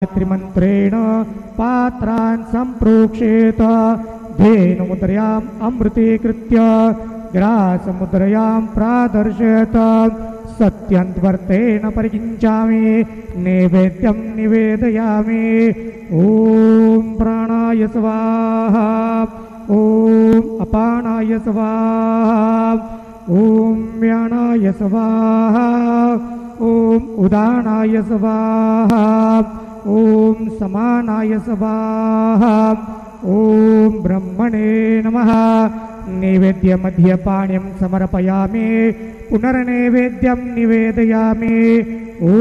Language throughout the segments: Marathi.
गायत्रीमन्त्रेण पात्रान् सम्प्रोक्षेत धेनुमुद्रयाम् अमृतीकृत्य ग्रासमुद्रयां प्रादर्शयत सत्यन्वर्तेन परिकिञ्चामि नैवेद्यं निवेदयामि। ॐ प्राणाय स्वाहा ॐ अपानाय स्वाहा ॐ व्यानाय स्वाहा ॐ उदानाय स्वाहा ॐ समानाय स्वाहा ॐ ब्रह्मणे नमः। नैवेद्यमध्यपाण्यं समर्पयामि पुनर्नैवेद्यं निवेदयामि। ॐ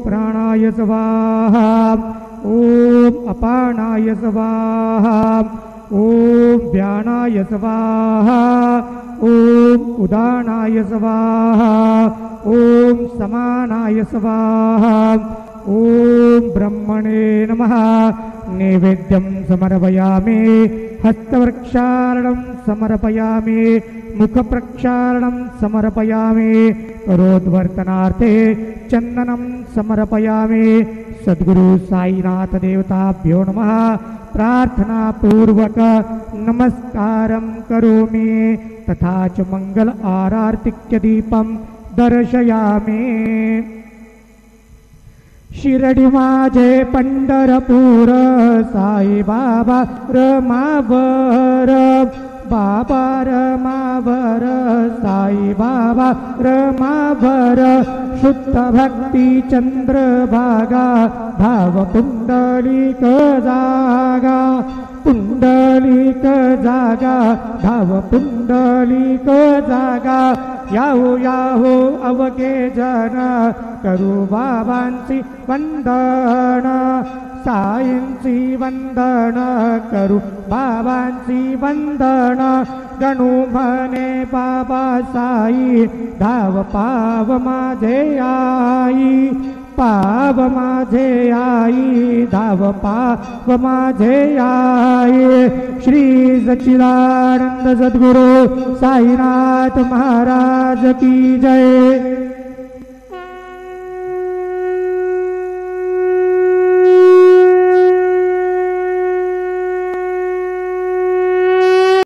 प्राणाय स्वाहा ॐ अपानाय स्वाहा ॐ व्यानाय स्वाहा ॐ उदानाय स्वाहा ॐ समानाय स्वाहा ॐ ब्रह्मणे नमः। नैवेद्यं समर्पयामि हस्तप्रक्षालनं समर्पयामि मुखप्रक्षालनं समर्पयामि करोद्वर्तनार्थे चन्दनं समर्पयामि। सद्गुरु साईनाथ देवताभ्यो नमः। प्रार्थनापूर्वक नमस्कारं करोमि तथा च मंगल आरार्तिक्य दीपं दर्शयामि। शिरडी माझे पंढरपूर साई बाबा रमावर बाबा रमावर साई बाबा रमावर शुद्ध भक्ती चंद्रभागा भाव पुंडलिक जागा पुंडलिक जागा भाव पुंडलिक जागा याहो याहो अवघे जन करू बाबांची वंदन साईंची वंदन करू बाबांची वंदन गणू म्हणे बाबा साई धाव पाव माझे आई पाव माझे आई धाव पाव माझे आई। श्री सच्चिदानंद सद्गुरु साईनाथ महाराज की जय।